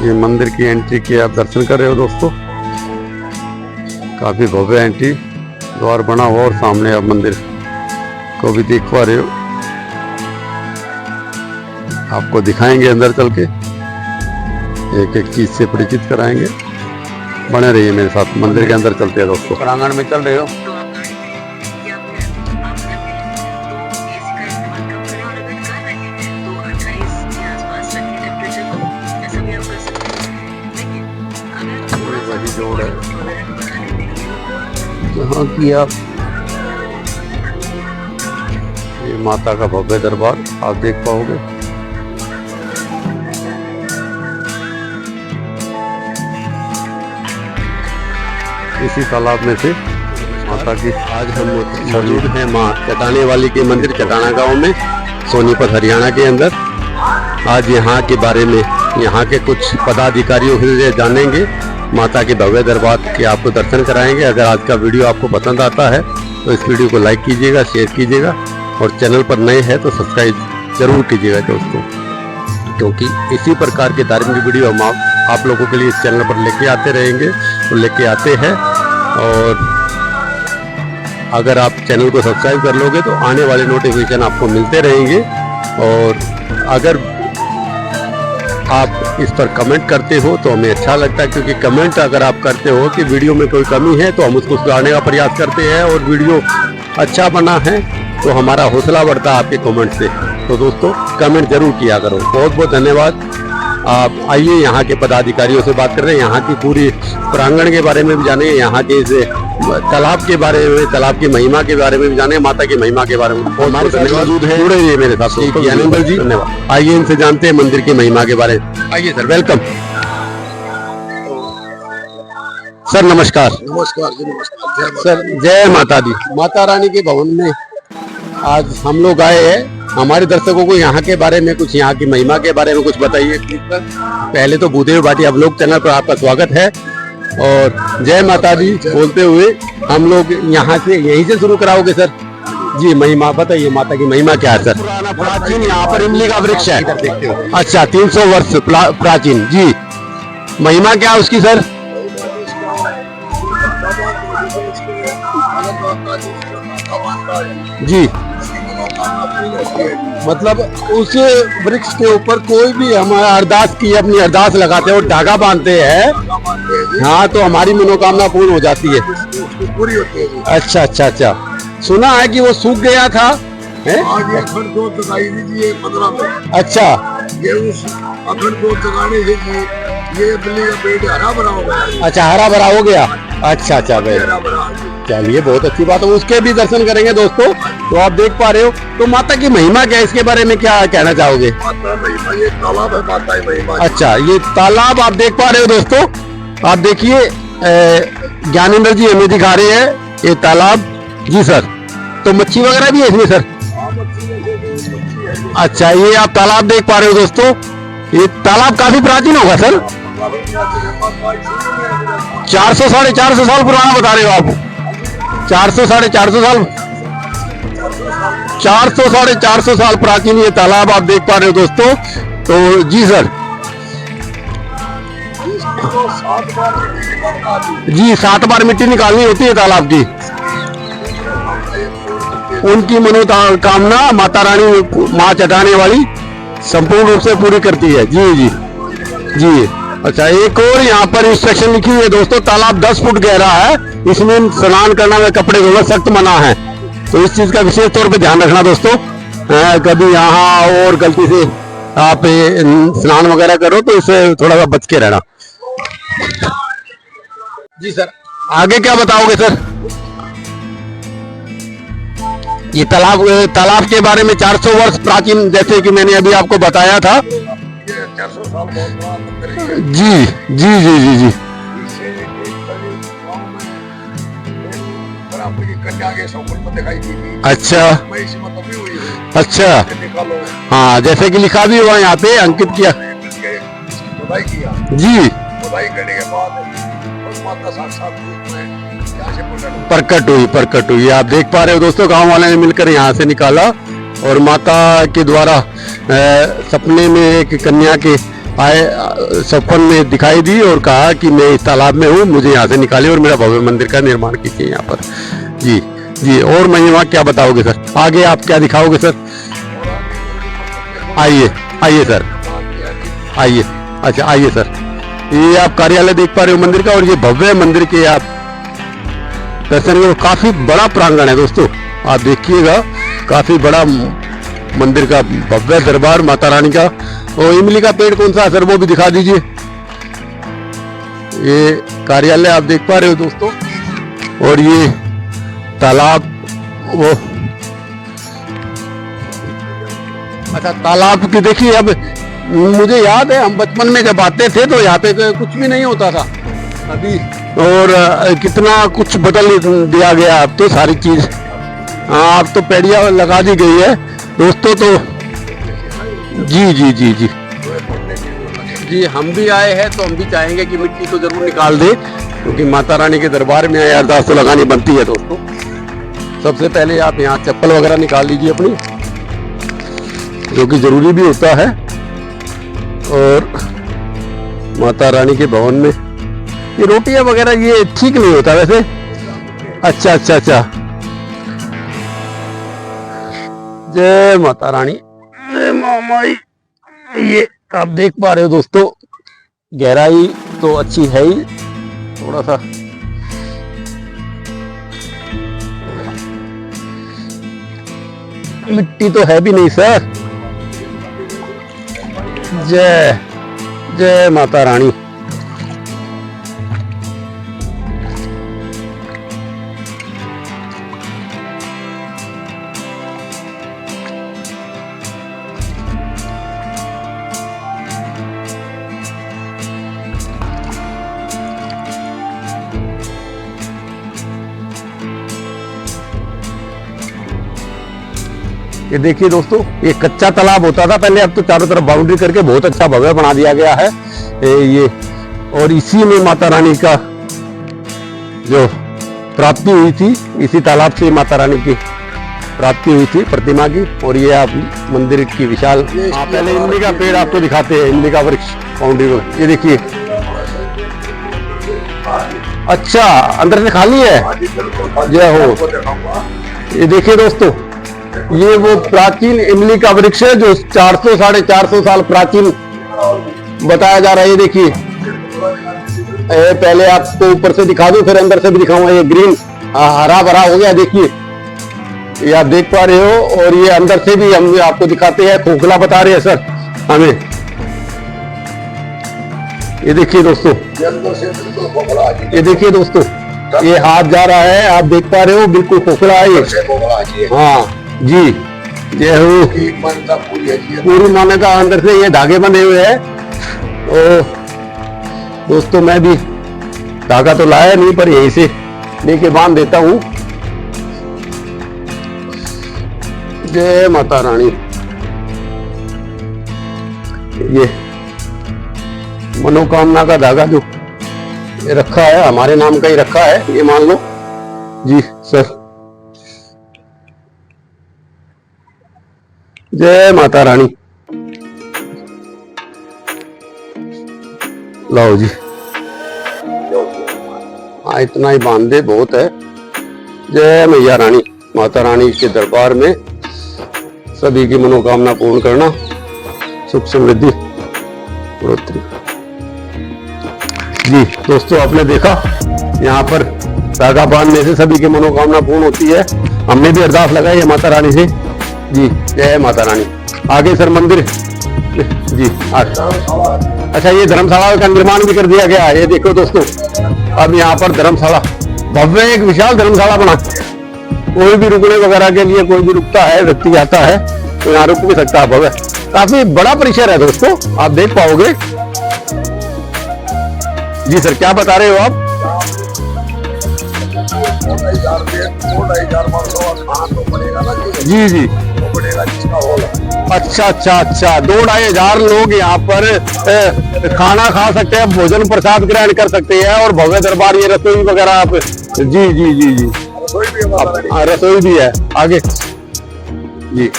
ये मंदिर की एंट्री के आप दर्शन कर रहे हो दोस्तों। काफी भव्य एंट्री द्वार बना हुआ और सामने आप मंदिर को भी देख पा रहे हो। आपको दिखाएंगे अंदर चल के, एक एक चीज से परिचित कराएंगे। बने रहिए मेरे साथ, मंदिर के अंदर चलते हैं दोस्तों। प्रांगण में चल रहे हो। वही जोड़ है जहाँ की आप ये माता का भव्य दरबार आप देख पाओगे। इसी तालाब में से माता की आज हम मौजूद हैं माँ चटाने वाली के मंदिर चटाना गांव में, सोनीपत हरियाणा के अंदर। आज यहाँ के बारे में यहाँ के कुछ पदाधिकारियों से जानेंगे, माता के भव्य दरबार के आपको दर्शन कराएंगे। अगर आज का वीडियो आपको पसंद आता है तो इस वीडियो को लाइक कीजिएगा, शेयर कीजिएगा और चैनल पर नए हैं तो सब्सक्राइब जरूर कीजिएगा दोस्तों, क्योंकि इसी प्रकार के धार्मिक वीडियो हम आप लोगों के लिए इस चैनल पर लेके आते रहेंगे और लेके आते हैं। और अगर आप चैनल को सब्सक्राइब कर लोगे तो आने वाले नोटिफिकेशन आपको मिलते रहेंगे। और अगर आप इस पर कमेंट करते हो तो हमें अच्छा लगता है, क्योंकि कमेंट अगर आप करते हो कि वीडियो में कोई कमी है तो हम उसको सुधारने का प्रयास करते हैं, और वीडियो अच्छा बना है तो हमारा हौसला बढ़ता है आपके कमेंट से। तो दोस्तों कमेंट जरूर किया करो। बहुत बहुत धन्यवाद। आप आइए, यहाँ के पदाधिकारियों से बात कर रहे हैं, यहाँ की पूरी प्रांगण के बारे में भी जानेंगे, यहाँ के तालाब के बारे में, तालाब की महिमा के बारे में भी जाने, माता की महिमा के बारे में। हमारे साथ मौजूद है, जुड़े रहिए मेरे साथ ज्ञानेंद्र जी। धन्यवाद। आइए इनसे जानते हैं मंदिर की महिमा के बारे में। आइए सर, वेलकम सर। नमस्कार। नमस्कार जी, नमस्कार सर। जय माता दी। माता रानी के भवन में आज हम लोग आए हैं। हमारे दर्शकों को यहाँ के बारे में कुछ, यहाँ की महिमा के बारे में कुछ बताइए। पहले तो भूदेव भाटी आप लोग चैनल पर आपका स्वागत है, और जय माता दी बोलते हुए हम लोग यहाँ से यहीं से शुरू कराओगे सर जी। महिमा बताइए, माता की महिमा क्या है सर? पुराना प्राचीन यहाँ पर इमली का वृक्ष है। अच्छा, 300 वर्ष प्राचीन जी। महिमा क्या है उसकी सर? जी, मतलब उस वृक्ष के ऊपर कोई भी हम अरदास की, अपनी अरदास लगाते हैं और धागा बांधते हैं, हाँ, तो हमारी मनोकामना पूर्ण हो जाती है, पूरी होती है। अच्छा अच्छा अच्छा। सुना है कि वो सूख गया था, है? आज अखंड जोत जगाई दीजिए 15 में। अच्छा, ये उस अखंड जोत जगाने से ये बिल्ली का पेट हरा भरा हो गया। अच्छा, हरा भरा हो गया। अच्छा अच्छा भाई, हरा भरा। चलिए बहुत अच्छी बात है। उसके भी दर्शन करेंगे दोस्तों। तो आप देख पा रहे हो, तो माता की महिमा क्या है, इसके बारे में क्या कहना चाहोगे? माता महिमा, ये तालाब है माता की महिमा। अच्छा, ये तालाब आप देख पा रहे हो दोस्तों। आप देखिए, ज्ञानेंद्र जी हमें दिखा रहे हैं ये तालाब जी सर। तो मच्छी वगैरह भी है इसमें सर? अच्छा, ये आप तालाब देख पा रहे हो दोस्तों। ये तालाब काफी प्राचीन होगा सर। 400 साढ़े 400 साल पुराना बता रहे हो आप? 400 साढ़े 400 साल, 400 साढ़े 400 साल प्राचीन ये तालाब आप देख पा रहे हो दोस्तों। तो जी सर जी, 7 बार मिट्टी निकालनी होती है तालाब की। उनकी मनोकामना माता रानी, माँ चटाने वाली संपूर्ण रूप से पूरी करती है। जी जी जी। अच्छा, एक और यहाँ पर इंस्ट्रक्शन लिखी हुई है दोस्तों। तालाब 10 फुट गहरा है, इसमें स्नान करना में कपड़े धोना सख्त मना है। तो इस चीज का विशेष तौर पे ध्यान रखना दोस्तों। कभी यहाँ और गलती से आप स्नान वगैरह करो तो इससे थोड़ा सा बच के रहना। जी सर, आगे क्या बताओगे सर? ये तालाब के बारे में 400 वर्ष प्राचीन, जैसे कि मैंने अभी आपको बताया था। 400 साल बहुत पुराना मंदिर है। जी जी जी जी जी। कन्या के संकुल में दिखाई दी थी। अच्छा हुई है। अच्छा, हाँ, जैसे कि लिखा भी हुआ यहाँ पे, अंकित किया जी। खुदाई करने के बाद माता साक्षात रूप में प्रकट हुई। आप देख पा रहे हो दोस्तों, गांव वाले ने मिलकर यहाँ से निकाला और माता के द्वारा सपने में एक कन्या के आए सपन में दिखाई दी और कहा कि मैं इस तालाब में हूँ, मुझे यहाँ से निकालिए और मेरा भव्य मंदिर का निर्माण कीजिए यहाँ पर। जी जी, और महिमा क्या बताओगे सर? आगे आप क्या दिखाओगे सर? आइए आइए सर, आइए। अच्छा आइए सर, ये आप कार्यालय देख पा रहे हो मंदिर का, और ये भव्य मंदिर के आप दर्शन करो। काफी बड़ा प्रांगण है दोस्तों, आप देखिएगा, काफी बड़ा मंदिर का भव्य दरबार माता रानी का। और इमली का पेड़ कौन सा है सर, वो भी दिखा दीजिए। ये कार्यालय आप देख पा रहे हो दोस्तों, और ये तालाब, वो अच्छा तालाब की देखिए। अब मुझे याद है हम बचपन में जब आते थे तो यहाँ पे कुछ भी नहीं होता था अभी, और कितना कुछ बदल दिया गया अब तो सारी चीज। हाँ, अब तो पेड़िया लगा दी गई है दोस्तों। तो जी जी जी जी जी, हम भी आए हैं तो हम भी चाहेंगे कि मिट्टी तो जरूर निकाल दे, क्योंकि माता रानी के दरबार में आए अरदास तो लगानी बनती है दोस्तों। सबसे पहले आप यहाँ चप्पल वगैरह निकाल लीजिए अपनी, जो कि जरूरी भी होता है। और माता रानी के भवन में ये रोटियां वगैरह ये ठीक नहीं होता वैसे। अच्छा अच्छा अच्छा, जय माता रानी, जय मामाई। ये आप देख पा रहे हो दोस्तों, गहराई तो अच्छी है ही, थोड़ा सा मिट्टी तो है भी नहीं सर। जय जय माता रानी। ये देखिए दोस्तों, ये कच्चा तालाब होता था पहले, अब तो चारों तरफ बाउंड्री करके बहुत अच्छा भव्य बना दिया गया है ये। और इसी में माता रानी का जो प्राप्ति हुई थी, इसी तालाब से माता रानी की प्राप्ति हुई थी प्रतिमा की। और ये आप मंदिर की विशाल, पहले इमली का पेड़ आपको दिखाते हैं, इमली का वृक्ष बाउंड्री में। ये देखिए, अच्छा अंदर से खाली है, जय हो। ये देखिए दोस्तों, ये वो प्राचीन इमली का वृक्ष है जो 400 साढ़े 400 साल प्राचीन बताया जा रहा है। ये देखिए, पहले आपको ऊपर से दिखा दूं, फिर अंदर से भी दिखाऊंगा। ये ग्रीन हरा भरा हो गया, देखिए ये आप देख पा रहे हो। और ये अंदर से भी हम आपको दिखाते हैं, खोखला बता रहे हैं सर हमें। ये देखिए दोस्तों, ये देखिए दोस्तों, ये हाथ जा रहा है, आप देख पा रहे हो, बिल्कुल खोखला है ये। हाँ जी, ये पूरी मान्यता अंदर से ये धागे बंधे हुए हैं। और दोस्तों मैं भी धागा तो लाया नहीं, पर यहीं से लेके बांध देता हूँ। जय माता रानी। ये मनोकामना का धागा जो ये रखा है, हमारे नाम का ही रखा है, ये मान लो जी सर। जय माता रानी। लाओ जी, हाँ इतना ही बांध दे, बहुत है। जय मैया रानी। माता रानी के दरबार में सभी की मनोकामना पूर्ण करना, सुख समृद्धि बढ़ोतरी। जी दोस्तों, आपने देखा यहाँ पर धागा बांधने से सभी की मनोकामना पूर्ण होती है। हमने भी अरदास लगाई है माता रानी से जी। जय माता रानी। आगे सर मंदिर जी। अच्छा, ये धर्मशाला का निर्माण भी कर दिया गया है। ये देखो दोस्तों, अब यहाँ पर धर्मशाला, भव्य एक विशाल धर्मशाला बना। कोई भी रुकने वगैरह के लिए, कोई भी रुकता है, व्यक्ति आता है तो यहाँ रुक भी सकता है। भव्य काफी बड़ा परिसर है दोस्तों, आप देख पाओगे। जी सर, क्या बता रहे हो आप? जी जी, अच्छा अच्छा अच्छा, 2-2.5 लोग यहाँ पर खाना खा सकते हैं, भोजन प्रसाद ग्रहण कर सकते हैं। और भव्य दरबार, ये रसोई वगैरह आप, जी जी जी जी, रसोई भी है आगे जी।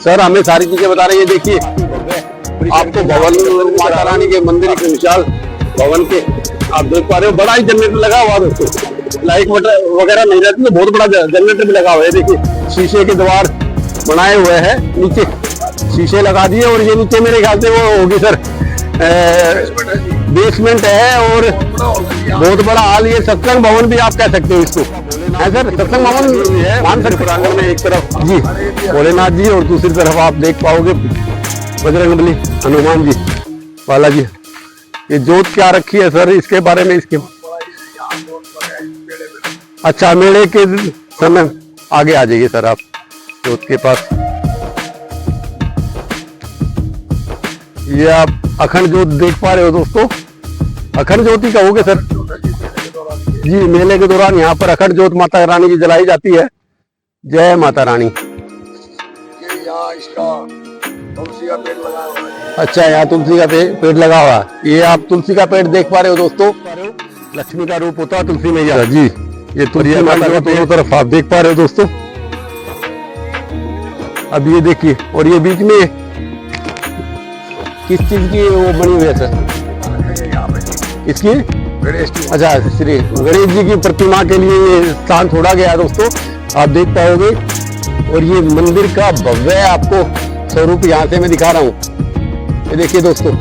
सर हमें सारी चीजें बता रही है। देखिए आपको भवन माता रानी के मंदिर के विशाल भवन के आप देख पा रहे हो, बड़ा ही जनरेटर लगा हुआ दोस्तों। लाइट वगैरह नहीं रहती तो बहुत बड़ा जनरेटर भी लगा हुआ है। देखिए शीशे के द्वार बनाए हुए हैं, नीचे शीशे लगा दिए और ये नीचे मेरे ख्याल से वो होगी सर बेसमेंट है और बहुत बड़ा हाल। ये सत्संग भवन भी आप कह सकते हो इसको, है सर सत्संग भवन है मान सकते प्रांगण में। एक तरफ जी भोलेनाथ जी और दूसरी तरफ आप देख पाओगे बजरंगबली हनुमान जी बालाजी। ये जोत क्या रखी है सर इसके बारे में इसके अच्छा मेले के समय आगे आ जाइए सर आप जोत के पास। ये आप अखंड जोत देख पा रहे हो दोस्तों, अखंड ज्योति कहोगे सर जी। मेले के दौरान यहाँ पर अखंड जोत माता रानी की जलाई जाती है। जय माता रानी। अच्छा यहाँ तुलसी का पेड़ लगा हुआ है। ये आप तुलसी का पेड़ देख पा रहे हो दोस्तों, लक्ष्मी का रूप होता है तुलसी मैया जी। ये तुलसी माता का दोनों तरफ आप देख पा रहे हो दोस्तों। अब ये देखिए और ये बीच में किस चीज की वो बनी हुई है सर इसकी? अच्छा श्री गणेश जी की प्रतिमा के लिए ये स्थान छोड़ा गया है दोस्तों, आप देख पाओगे। और ये मंदिर का भव्य आपको स्वरूप यहाँ से मैं दिखा रहा हूँ। ये देखिए दोस्तों,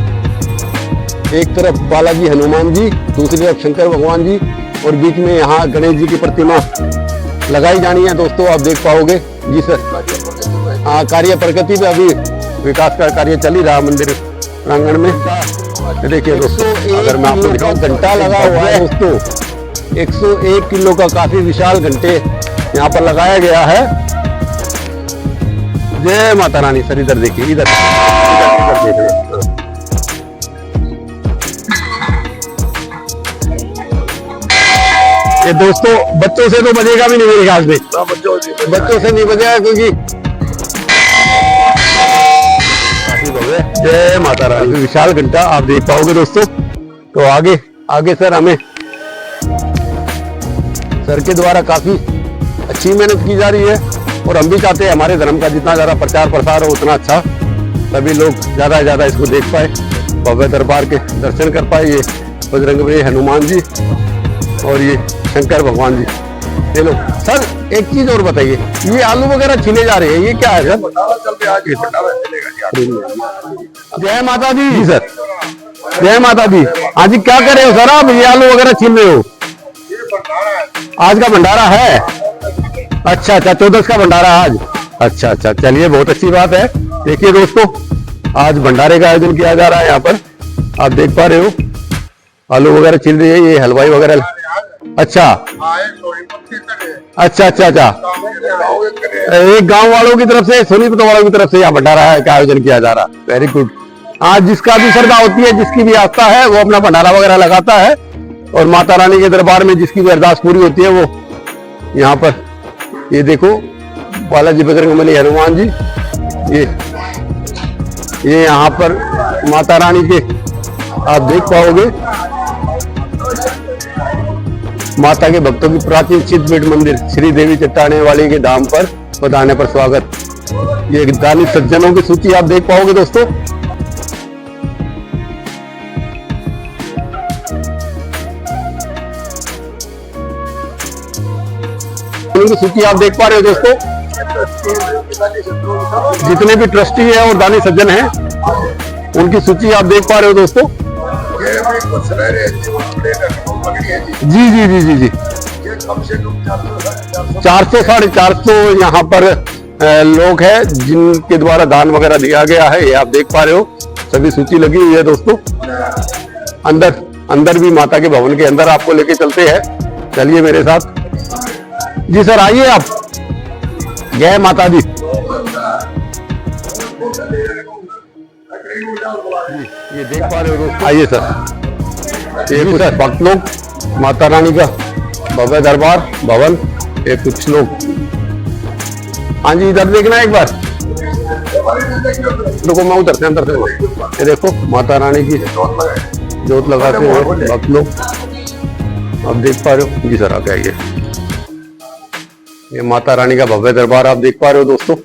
एक तरफ बालाजी हनुमान जी, दूसरी तरफ शंकर भगवान जी और बीच में यहाँ गणेश जी की प्रतिमा लगाई जानी है दोस्तों, आप देख पाओगे जी सर। हाँ कार्य प्रगति पे अभी विकास का कार्य चल ही रहा मंदिर प्रांगण में। देखिए दोस्तों अगर मैं आपको दिखाऊं घंटा लगा हुआ है दोस्तों, 101 किलो का काफी विशाल घंटे यहाँ पर लगाया गया है। जय माता रानी। सर इधर देखिए, इधर देख लो। ये दोस्तों बच्चों से तो बजेगा भी नहीं मेरे ख्याल से, बच्चों से नहीं बजेगा क्योंकि जय माता रानी। विशाल घंटा आप देख पाओगे दोस्तों। तो आगे आगे सर हमें सर के द्वारा काफी अच्छी मेहनत की जा रही है और हम भी चाहते हैं हमारे धर्म का जितना ज्यादा प्रचार प्रसार हो उतना अच्छा, सभी लोग ज्यादा से ज्यादा इसको देख पाए, भव्य दरबार के दर्शन कर पाए। ये बजरंगबली हनुमान जी और ये शंकर भगवान जी। चलो सर एक चीज और बताइए, ये आलू वगैरह छिले जा रहे हैं, ये क्या है सर? जय माता दी। जी सर जय माता दी। हाँ जी क्या कर रहे हो सर आप? ये आलू वगैरह छील रहे हो? आज का भंडारा है? अच्छा अच्छा 14 का भंडारा आज। अच्छा अच्छा चलिए बहुत अच्छी बात है। देखिए दोस्तों आज भंडारे का आयोजन किया जा रहा है यहाँ पर, आप देख पा रहे हो आलू वगैरह छिल रही है। ये हलवाई वगैरह अच्छा अच्छा अच्छा अच्छा एक गांव वालों की तरफ से, सोनीपत वालों की तरफ से यहाँ भंडारा का आयोजन किया जा रहा है। Very good. आज जिसका भी श्रद्धा होती है, जिसकी भी आस्था है, वो अपना भंडारा वगैरह लगाता है और माता रानी के दरबार में जिसकी भी अरदास पूरी होती है वो यहाँ पर। ये देखो बालाजी बजरंगबली हनुमान जी, ये यहाँ पर माता रानी के आप देख पाओगे। माता के भक्तों की प्राचीन सिद्धपीठ मंदिर श्री देवी चट्टाने वाली के धाम पर पधारने पर स्वागत। ये दानी सज्जनों की सूची आप देख पाओगे दोस्तों। उनकी सूची आप देख पा रहे हो दोस्तों। जितने भी ट्रस्टी है और दानी सज्जन हैं उनकी सूची आप देख पा रहे हो दोस्तों। जी जी जी जी जी 400 साढ़े 400 यहाँ पर लोग हैं जिनके द्वारा दान वगैरह दिया गया है। ये आप देख पा रहे हो, सभी सूची लगी हुई है दोस्तों। अंदर भी माता के भवन के अंदर आपको लेके चलते हैं, चलिए मेरे साथ। जी सर आइए आप। जय माता दी। ये देख पा रहे हो दोस्तों, आइए सर। ये कुछ भक्त लोग माता रानी का भव्य दरबार भवन, ये कुछ लोग। हाँ जी इधर देखना एक बार, देखो मैं उतरते हैं अंदर से। ये देखो माता रानी की जोत लगाते हुए भक्त लोग आप देख पा रहे हो। जी सर आगे आइए। ये माता रानी का भव्य दरबार आप देख पा रहे हो दोस्तों।